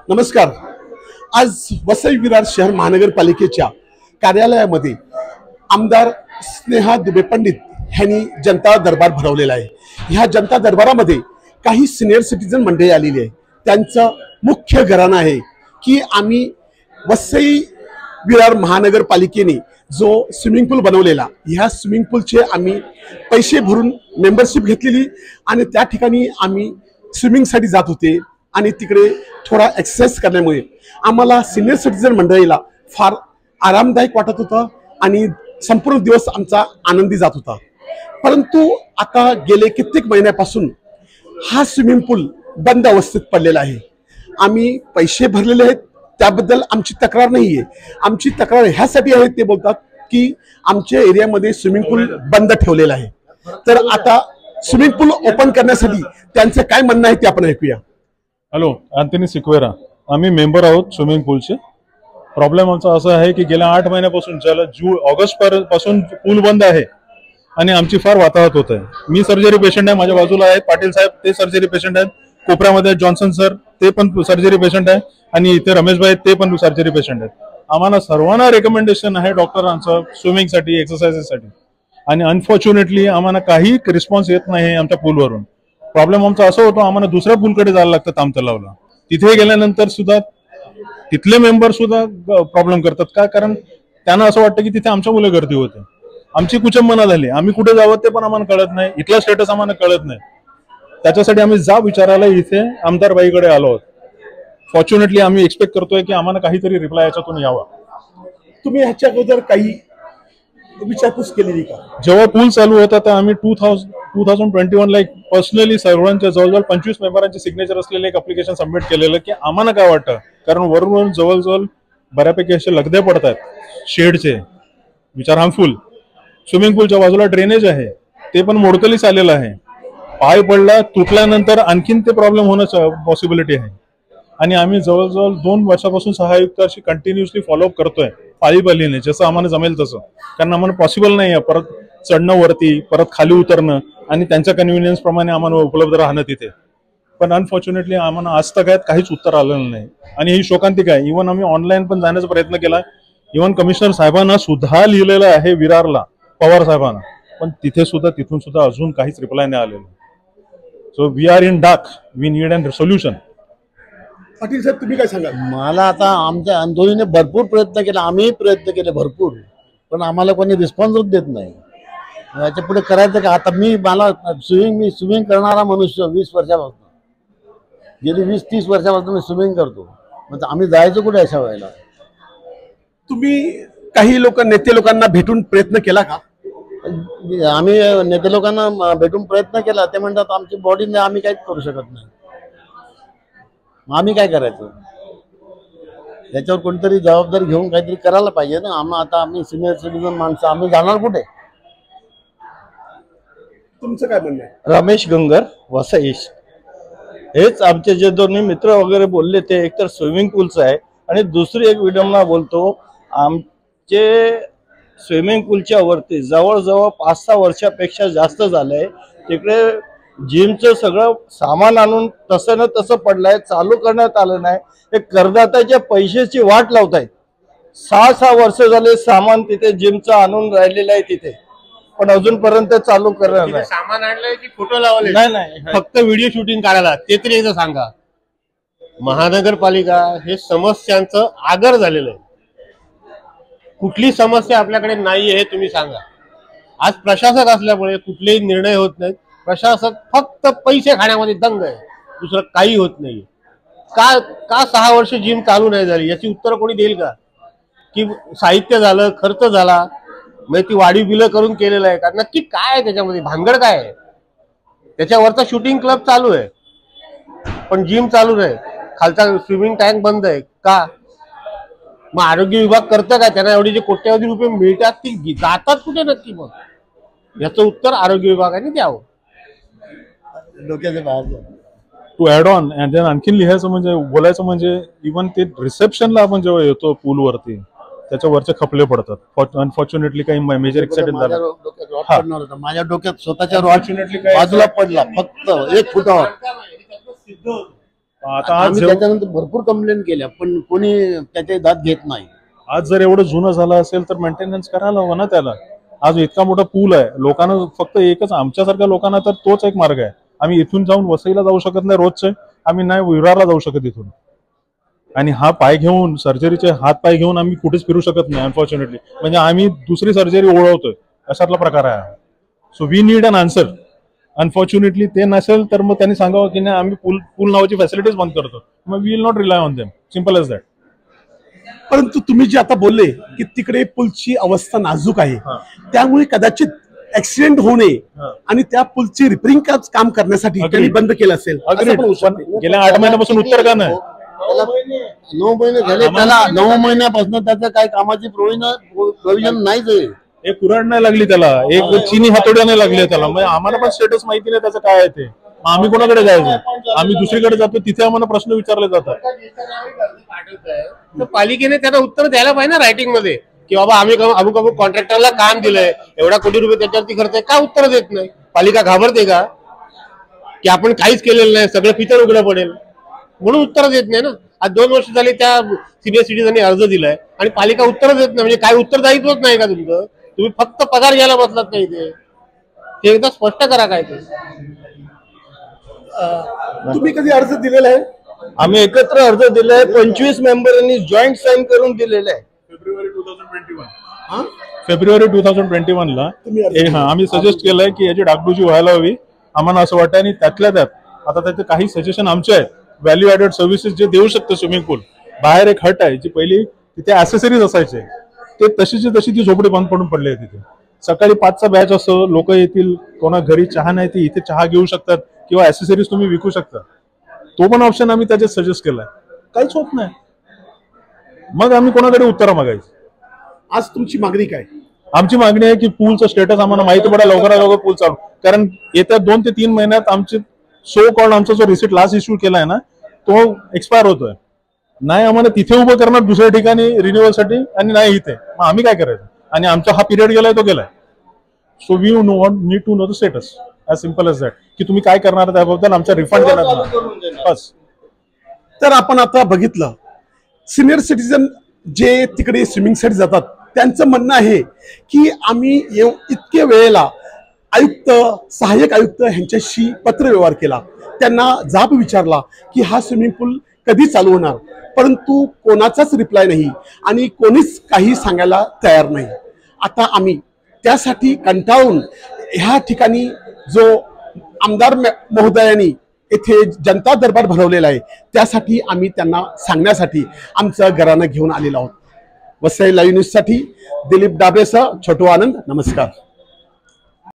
नमस्कार। आज वसई विरार शहर महानगरपालिकेच्या कार्यालयामध्ये आमदार स्नेहा दुबे पंडित यांनी जनता दरबार भरवलेला आहे। ह्या जनता दरबारामध्ये काही सिनियर सिटीजन मंडळी आलेली आहे। त्यांचं मुख्य घराणं आहे की आम्ही वसई विरार महानगरपालिकेने जो स्विमिंग पूल बनवलेला, ह्या स्विमिंग पूलचे आम्ही पैसे भरून मेंबरशिप घेतलेली आणि त्या ठिकाणी आम्ही स्विमिंगसाठी जात होते आणि तिकडे थोडा एक्सरसाइज करण्यामुळे आम्हाला सिनियर सिटीजन मंडळीला फार आरामदायक वाटत होतं आणि संपूर्ण दिवस आमचा आनंदी जात होता। परंतु आता गेले कित्येक महिन्यापासून हा स्विमिंग पूल बंद अवस्थेत पडलेला आहे। आम्ही पैसे भरलेले आहेत, त्याबद्दल आमची तक्रार नाही आहे। आमची तक्रार ह्यासाठी आहे, ते बोलतात की आमच्या एरियामध्ये स्विमिंग पूल बंद ठेवलेला आहे। तर आता स्विमिंग पूल ओपन करण्यासाठी त्यांचं काय म्हणणं आहे ते आपण ऐकूया। हॅलो, अँथनी सिक्वेरा, आम्ही मेंबर आहोत स्विमिंग पूलचे। प्रॉब्लेम आमचा असा आहे की गेल्या 8 महिन्यापासून ऑगस्ट पासून पूल बंद आहे आणि आमची फार वाताहत होत आहे। मी सर्जरी पेशंट आहे, माझ्या बाजूला आहेत पाटील साहेब, ते सर्जरी पेशंट आहेत। कोपऱ्यामध्ये जॉन्सन सर, ते पण सर्जरी पेशंट आहे आणि इथे रमेशभाई, ते पण सर्जरी पेशंट आहेत। आम्हाला सर्वांना रेकमेंडेशन आहे डॉक्टरांचं स्विमिंगसाठी, एक्सरसाइजेससाठी, आणि अनफॉर्च्युनेटली आम्हाला काही रिस्पॉन्स येत नाही आमच्या पूलवरून। प्रॉब्लेम आमचा असं होतो, आम्हाला दुसऱ्या पूलकडे जायला लागतं तामतलावला। तिथे गेल्यानंतर सुद्धा तिथले मेंबर सुद्धा प्रॉब्लेम करतात। काय? कारण त्यांना असं वाटतं की तिथे आमच्या मुलं गर्दी होते। आमची कुचंबना झाली, आम्ही कुठे जावं ते पण आम्हाला कळत नाही, इथला स्टेटस आम्हाला कळत नाही। त्याच्यासाठी आम्ही विचारायला इथे आमदार बाईकडे आलो आहोत। फॉर्च्युनेटली आम्ही एक्सपेक्ट करतोय की आम्हाला काहीतरी रिप्लाय याच्यातून यावा। तुम्ही ह्याच्या अगोदर काही विचारपूस केलेली का? जेव्हा पूल चालू होता तर आम्ही 2021 ला पर्सनली सर्वांच्या जवळजवळ 25 मेंबरांचे सिग्नेचर असलेले एक अप्लिकेशन सबमिट केलेलं की आम्हाला काय वाटतं, कारण वरून जवळजवळ बऱ्यापैकी असे लगदे पडतात शेडचे, विच आर हार्मफुल। स्विमिंग पूलच्या बाजूला ड्रेनेज आहे, ते पण मोडकलीच आलेलं आहे। पाय पडला, तुटल्यानंतर आणखीन ते प्रॉब्लेम होण्याची पॉसिबिलिटी आहे। आणि आम्ही जवळजवळ 2 वर्षापासून सहायुक्त अशी कंटिन्युअसली फॉलोअप करतोय पाळीपालीने, जसं आम्हाला जमेल तसं, कारण आम्हाला पॉसिबल नाही आहे परत चढणं वरती, परत खाली उतरणं आणि त्यांच्या कन्व्हिनियन्स प्रमाणे आम्हाला उपलब्ध राहणं तिथे। पण अनफॉर्च्युनेटली आम्हाला आज तक काहीच उत्तर आलेलं नाही आणि ही शोकांतिका आहे। इव्हन आम्ही ऑनलाईन पण जाण्याचा प्रयत्न केला, इव्हन कमिशनर साहेबांना सुद्धा लिहिलेलं आहे विरारला, पवार साहेबांना, पण तिथून सुद्धा अजून काहीच रिप्लाय नाही आलेलं। So we are in dark, we need an solution. Patil साहेब, तुम्ही काय सांगाल? मला आता आमच्या आंदोलनाने भरपूर प्रयत्न केला, आम्ही प्रयत्न केले भरपूर, पण आम्हाला कोणी रिस्पॉन्सच देत नाही। याच्या पुढे करायचं का? आता मी स्विमिंग करणारा मनुष्य 20 वर्षापासून, गेली 20-30 वर्षापासून मी स्विमिंग करतो, म्हणजे आम्ही जायचं कुठे अशा वेळेला? तुम्ही काही नेते लोकांना भेटून प्रयत्न केला का? आम्ही नेते लोकांना भेटून प्रयत्न केला, ते म्हणतात आमची बॉडी नाही, आम्ही काहीच करू शकत नाही। आम्ही काय करायचं? याच्यावर कोणतरी जबाबदारी घेऊन काहीतरी करायला पाहिजे ना। आम्ही सिनियर सिटीजन माणसं, आम्ही जाणार कुठे? तुमचं काय म्हणणं आहे? रमेश गंगर, वसई। हेच आमचे जे दोन्ही मित्र वगैरे बोलले ते एकतर स्विमिंग पूलचं आहे आणि दुसरी एक विडंबना बोलतो, आमचे स्विमिंग पूलच्या वरती जवळजवळ 5-6 वर्षापेक्षा जास्त झालंय, तिकडे जिमचं सगळं सामान आणून तसं न तसं पडलंय, चालू करण्यात आलं नाही। हे करदात्याच्या पैशाची वाट लावतायत। 6-6 वर्ष झाले सामान तिथे जिमचं आणून राहिलेलं आहे तिथे, पण अजूनपर्यंत चालू करणार नाही। सामान आणलंय की फोटो लावले? नाही, फक्त व्हिडिओ शूटिंग करायला, ते तरी एकदा सांगा। महानगरपालिका हे समस्यांचं आगर झालेलं आहे। कुठली समस्या आपल्याकडे नाही हे तुम्ही सांगा। आज प्रशासक असल्यामुळे कुठलेही निर्णय होत नाहीत, प्रशासक फक्त पैसे खाण्यामध्ये दंग आहे, दुसरं काही होत नाही। का 6 वर्ष जिम चालू नाही झाली याची उत्तर कोणी देईल का? की साहित्य झालं, खर्च झाला, मग ती वाढीव बिलं करून केलेलं आहे का? नक्की काय आहे त्याच्यामध्ये, भानगड काय आहे? त्याच्यावरचा शूटिंग क्लब चालू आहे पण जिम चालू नाही, खालचा स्विमिंग टँक बंद आहे का? मग आरोग्य विभाग करतं काय? त्यांना एवढे जे कोट्यावधी रुपये मिळतात ती जातात कुठे नक्की? मग याचं उत्तर आरोग्य विभागाने द्यावं। डोक्याच्या बाहेर to add on and then आणखीन लिहायचं म्हणजे बोलायचं म्हणजे इव्हन ते रिसेप्शनला आपण जेव्हा येतो पूलवरती त्याच्या वरचे खपले पडतात। अनफॉर्च्युनेटली काही मेजर एक्सिडेंट झाला, माझ्या डोक्यात स्वतःच्या बाजूला पडला, फक्त 1 फुटावर। आता आज आम्ही त्याच्यानंतर भरपूर कंप्लेंट केल्या पण कोणी त्याचे दाद घेत नाही. आज जर एवढं जुनं झालं असेल तर मेंटेनन्स करायला हवं ना त्याला. आज इतका मोठा पूल आहे, लोकांना फक्त एकच, आमच्यासारख्या लोकांना तर तोच एक मार्ग आहे. आम्ही इथून जाऊन वसईला जाऊ शकत नाही रोजचे, आम्ही नाही विरारला जाऊ शकत इथून, आणि हा पाय घेऊन सर्जरीचे हात पाय घेऊन आम्ही कुठेच फिरू शकत नाही अनफॉर्च्युनेटली. म्हणजे आम्ही दुसरी सर्जरी ओळखतोय अशातला प्रकार आहे. So we need an answer. Unfortunately ते नसेल तर मग त्यांनी सांगावं की नाही आम्ही पूल नावाची फॅसिलिटीज बंद करतो, मग we will not rely on them, simple as that. परंतु तुम्ही जे आता बोलले की तिकडे पूलची अवस्था नाजूक आहे, त्यामुळे कदाचित ऍक्सिडेंट होऊ नये आणि त्या पूलची रिपेरिंग काम करण्यासाठी त्यांनी बंद केलं असेल. गेल्या 8 महिन्यापासून उत्तर का नाही? 9 महिने झाले त्याला. 9 महिन्यापासून त्याचं काही कामाची प्रोव्हिजन नाहीच आहे. एक कुऱ्हाड नाही लागली त्याला, एक चिनी हातोड्या नाही लागले त्याला. म्हणजे आम्हाला पण स्टेटस माहिती नाही त्याचं काय आहे ते. आम्ही कोणाकडे जायचं? आम्ही दुसरीकडे जातो, तिथे आम्हाला प्रश्न विचारले जातात. तर पालिकेने त्यांना उत्तर द्यायला पाहिजे ना रायटिंग मध्ये, की बाबा आम्ही अमुक अमुक कॉन्ट्रॅक्टरला काम दिलंय, एवढा कोटी रुपये त्याच्यावरती खर्च आहे. का उत्तर देत नाही? पालिका घाबरते का की आपण काहीच केलेलं नाही, सगळं पितर उघडं पडेल म्हणून उत्तर देत नाही ना. आज 2 वर्ष झाली त्या सिनियर सिटीजननी अर्ज दिलाय आणि पालिका उत्तर देत नाही. म्हणजे काय उत्तरदायित्वच नाही का तुमचं? तुम्ही फक्त पगार घ्यायला बसलात नाही ते एकदा स्पष्ट करा काय ते. तुम्ही कधी अर्ज दिलेला आहे? आम्ही एकत्र अर्ज दिलाय, 25 मेंबरांनी जॉईंट साईन करून दिलेलं आहे. फेब्रुवारी 2021 ला आम्ही सजेस्ट केलंय की याची डागडुजी व्हायला हवी, आम्हाला असं वाटतं. आणि त्यातल्या त्यात आता त्याचे काही सजेशन आमचे आहेत, व्हॅल्यू ऍडेड सर्व्हिसेस जे देऊ शकतं स्विमिंग पूल. बाहेर एक हट आहे जी पहिली तिथे ऍसेसरीज असायचे, ते तशीची तशी ती झोपडी बंद पडून पडली आहे. तिथे सकाळी 5चा बॅच असतो, लोक येतील, कोणा घरी चहा नाही ती इथे चहा घेऊ शकतात किंवा ऍसेसरीज तुम्ही विकू शकता. तो पण ऑप्शन आम्ही त्याच्यात सजेस्ट केलाय. काहीच होत नाही, मग आम्ही कोणाकडे उत्तर मागायचं? आज तुमची मागणी काय? आमची मागणी आहे की पूलचं स्टेटस आम्हाला माहिती पडा लवकरात लवकर पूल चालू, कारण येत्या 2 ते 3 महिन्यात आमचे सो कॉल्ड आमचा जो रिसिट लास्ट इश्यू केलाय ना तो एक्सपायर होतोय. नाही आम्हाला तिथे उभं करणार दुसऱ्या ठिकाणी रिन्युअल साठी आणि नाही इथे, मग आम्ही काय करायचं? आणि आमचा हा पिरियड गेलाय तो गेलाय. So we need to know the status, as simple as that, की तुम्ही काय करणार त्याबद्दल आमचा रिफंड देणार बस. तर आपण आता बघितलं सिनियर सिटीजन जे तिकडे स्विमिंगसाठी जातात त्यांचं म्हणणं आहे की आम्ही इतके वेळेला आयुक्त, सहाय्यक आयुक्त ह्यांच्याशी पत्रव्यवहार केला, त्यांना जाब विचारला की हा स्विमिंग पूल कधी चालू होणार, परंतु कोणाचाच रिप्लाय नाही आणि कोणीच काही सांगायला तयार नाही. आता आम्ही त्यासाठी कंटाळून ह्या ठिकाणी जो आमदार महोदयांनी येथे जनता दरबार भरवलेला आहे त्यासाठी आम्ही त्यांना सांगण्यासाठी आमचं घराणं घेऊन आलेलो आहोत. वसई लाईव्ह न्यूजसाठी दिलीप डाबरेसह छोटू आनंद, नमस्कार.